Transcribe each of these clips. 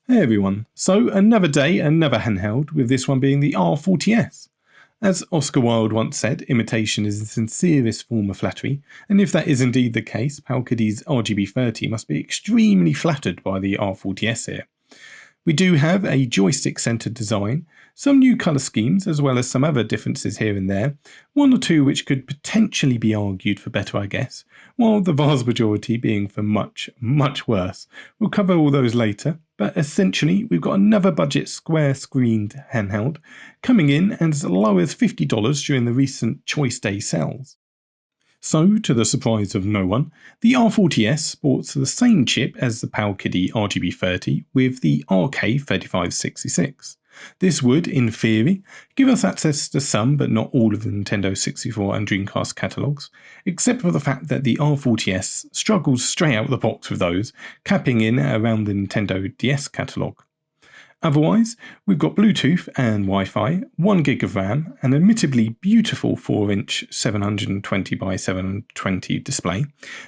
Hey everyone, so another day, another handheld, with this one being the R40S. As Oscar Wilde once said, imitation is the sincerest form of flattery, and if that is indeed the case, Powkiddy's RGB30 must be extremely flattered by the R40S here. We do have a joystick-centered design, some new colour schemes, as well as some other differences here and there, one or two which could potentially be argued for better, I guess, while the vast majority being for much, much worse. We'll cover all those later, but essentially we've got another budget square-screened handheld, coming in as low as $50 during the recent Choice Day sales. So, to the surprise of no one, the R40S sports the same chip as the Powkiddy RGB30 with the RK3566. This would, in theory, give us access to some but not all of the Nintendo 64 and Dreamcast catalogues, except for the fact that the R40S struggles straight out of the box with those, capping in at around the Nintendo DS catalogue. Otherwise, we've got Bluetooth and Wi-Fi, 1GB of RAM, an admittedly beautiful 4-inch 720 by 720 display,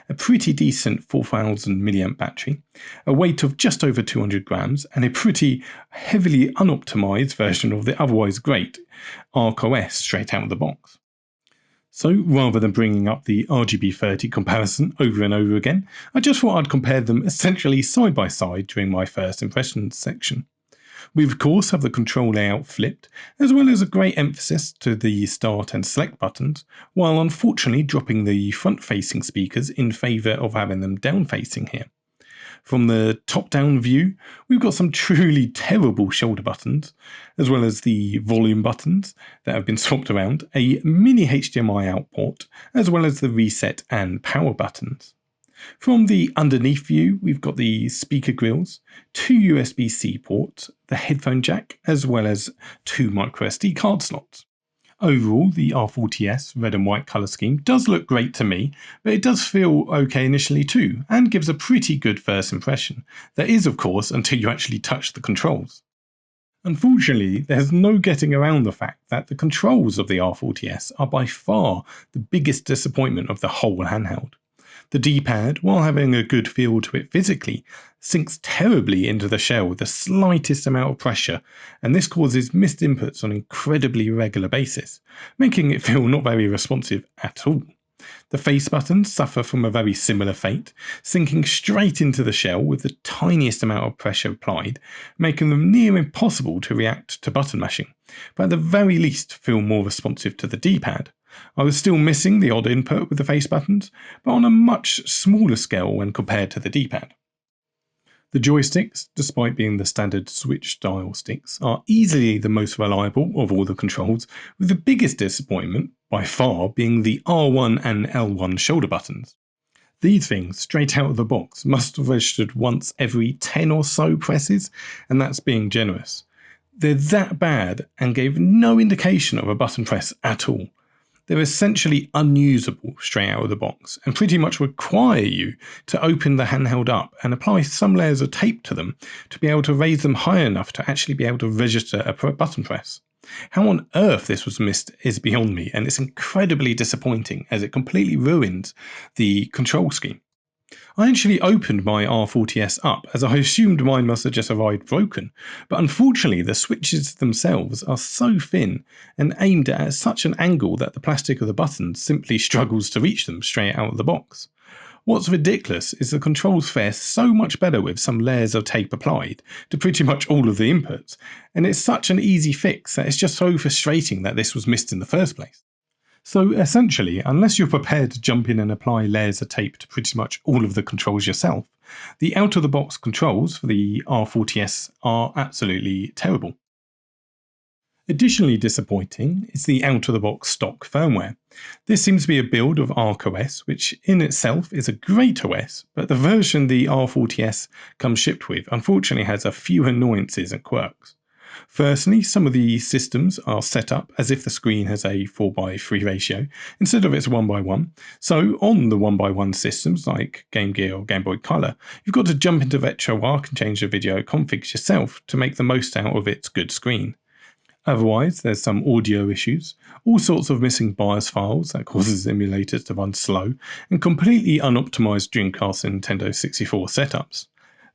a pretty decent 4000 mAh battery, a weight of just over 200 grams, and a pretty heavily unoptimized version of the otherwise great R40S straight out of the box. So rather than bringing up the RGB30 comparison over and over again, I just thought I'd compare them essentially side by side during my first impressions section. We of course have the control layout flipped, as well as a great emphasis to the start and select buttons, while unfortunately dropping the front-facing speakers in favour of having them down-facing here. From the top-down view, we've got some truly terrible shoulder buttons, as well as the volume buttons that have been swapped around, a mini HDMI out port, as well as the reset and power buttons. From the underneath view, we've got the speaker grills, 2 USB-C ports, the headphone jack, as well as 2 microSD card slots. Overall, the R40S red and white colour scheme does look great to me, but it does feel okay initially too, and gives a pretty good first impression. That is, of course, until you actually touch the controls. Unfortunately, there's no getting around the fact that the controls of the R40S are by far the biggest disappointment of the whole handheld. The D-pad, while having a good feel to it physically, sinks terribly into the shell with the slightest amount of pressure, and this causes missed inputs on an incredibly irregular basis, making it feel not very responsive at all. The face buttons suffer from a very similar fate, sinking straight into the shell with the tiniest amount of pressure applied, making them near impossible to react to button mashing, but at the very least feel more responsive to the D-pad. I was still missing the odd input with the face buttons, but on a much smaller scale when compared to the D-pad. The joysticks, despite being the standard Switch style sticks, are easily the most reliable of all the controls, with the biggest disappointment, by far, being the R1 and L1 shoulder buttons. These things, straight out of the box, must have registered once every 10 or so presses, and that's being generous. They're that bad and gave no indication of a button press at all. They're essentially unusable straight out of the box and pretty much require you to open the handheld up and apply some layers of tape to them to be able to raise them high enough to actually be able to register a button press. How on earth this was missed is beyond me, and it's incredibly disappointing as it completely ruins the control scheme. I actually opened my R40S up as I assumed mine must have just arrived broken, but unfortunately the switches themselves are so thin and aimed at such an angle that the plastic of the buttons simply struggles to reach them straight out of the box. What's ridiculous is the controls fare so much better with some layers of tape applied to pretty much all of the inputs, and it's such an easy fix that it's just so frustrating that this was missed in the first place. So essentially, unless you're prepared to jump in and apply layers of tape to pretty much all of the controls yourself, the out-of-the-box controls for the R40S are absolutely terrible. Additionally disappointing is the out-of-the-box stock firmware. This seems to be a build of RCOS, which in itself is a great OS, but the version the R40S comes shipped with unfortunately has a few annoyances and quirks. Firstly, some of the systems are set up as if the screen has a 4:3 ratio instead of its 1:1. So on the 1:1 systems like GameGear or Game Boy Color, you've got to jump into RetroArch and change the video configs yourself to make the most out of its good screen. Otherwise, there's some audio issues, all sorts of missing BIOS files that causes emulators to run slow, and completely unoptimized Dreamcast and Nintendo 64 setups.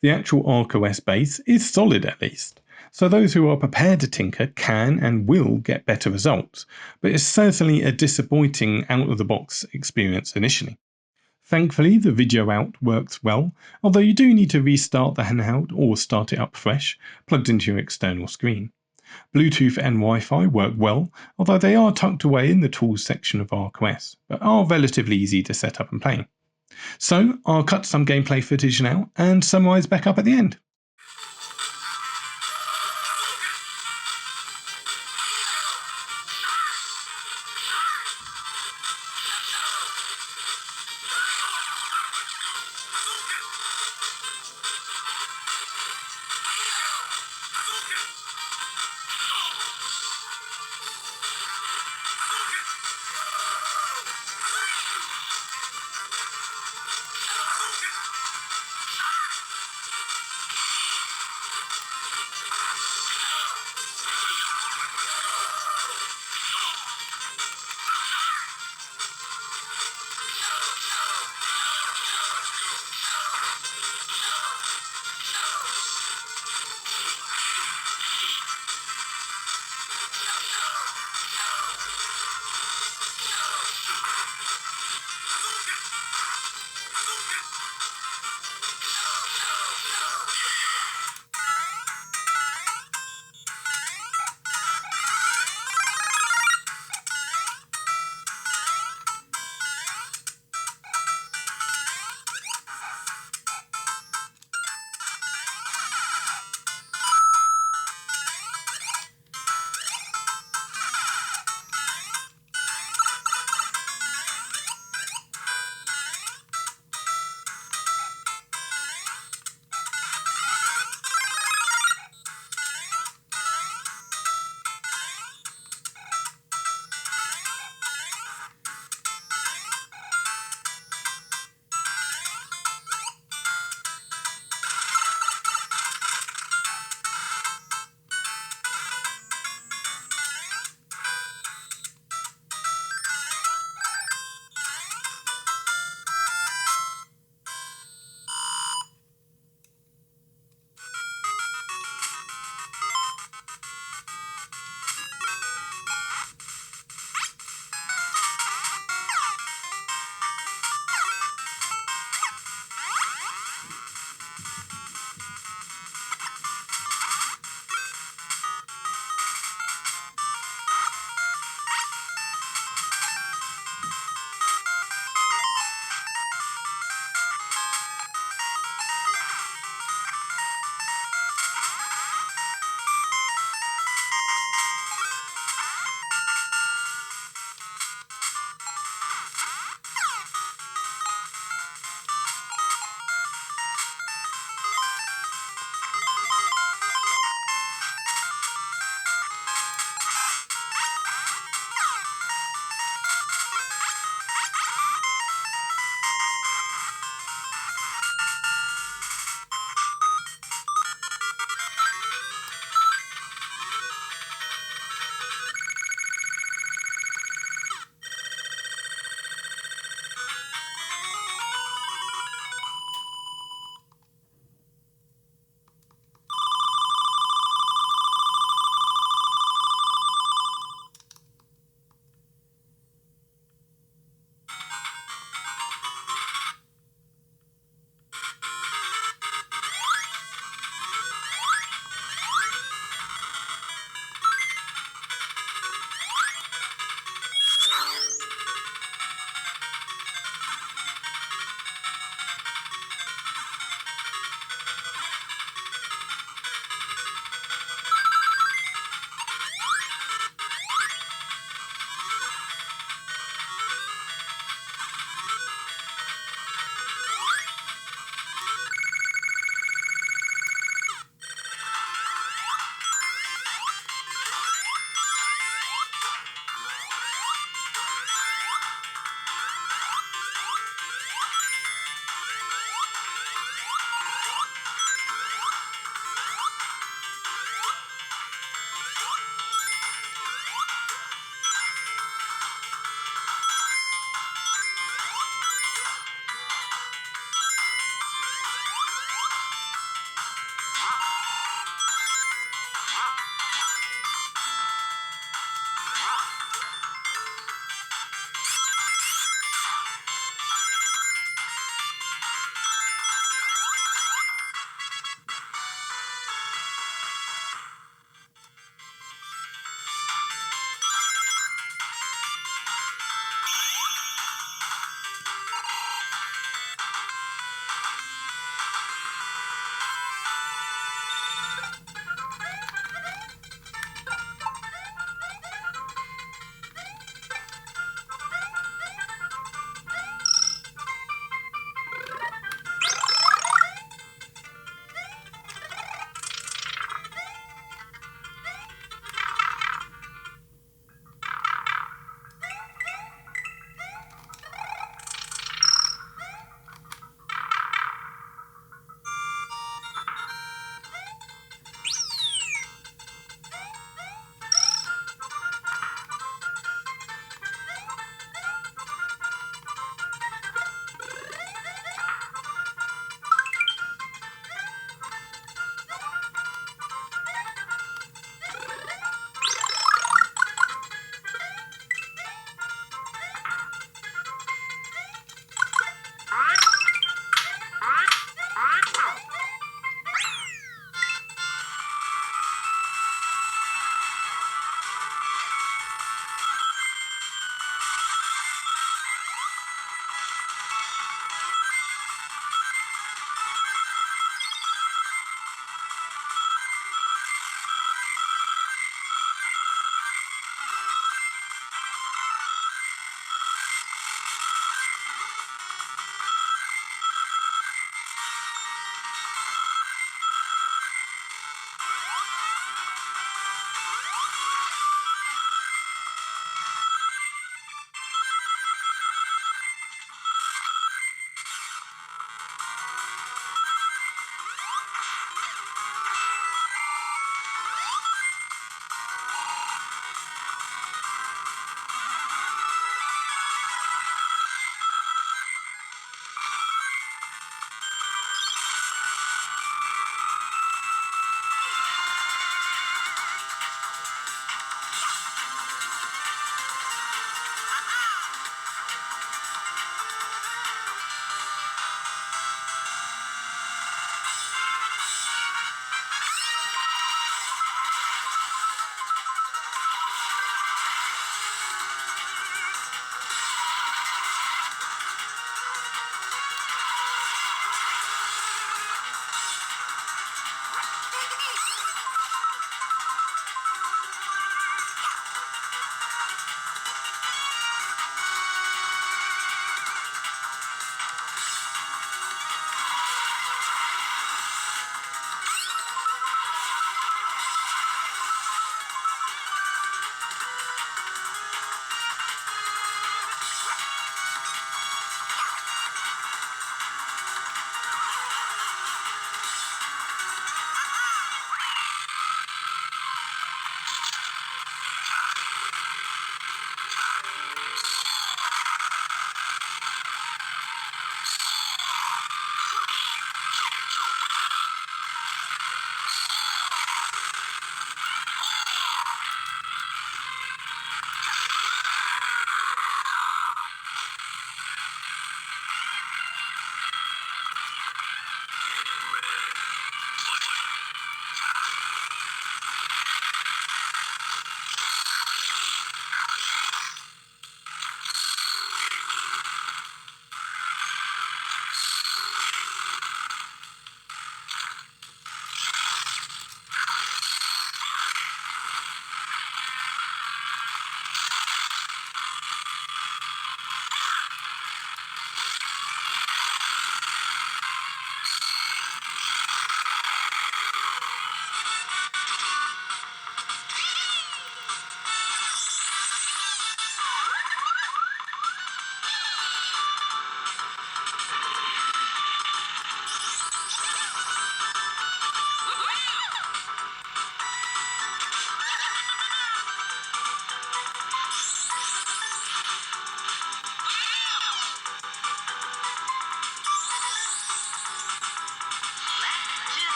The actual RCOS base is solid at least, so those who are prepared to tinker can and will get better results, but it's certainly a disappointing out-of-the-box experience initially. Thankfully, the video out works well, although you do need to restart the handheld or start it up fresh, plugged into your external screen. Bluetooth and Wi-Fi work well, although they are tucked away in the tools section of RCOS, but are relatively easy to set up and play. So I'll cut some gameplay footage now and summarise back up at the end.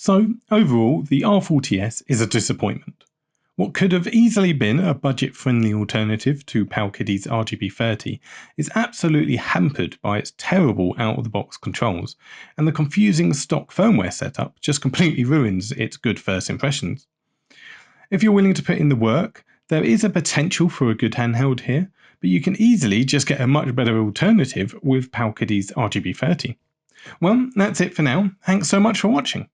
So overall, the R40S is a disappointment. What could have easily been a budget-friendly alternative to Powkiddy's RGB30 is absolutely hampered by its terrible out-of-the-box controls, and the confusing stock firmware setup just completely ruins its good first impressions. If you're willing to put in the work, there is a potential for a good handheld here, but you can easily just get a much better alternative with Powkiddy's RGB30. Well, that's it for now. Thanks so much for watching.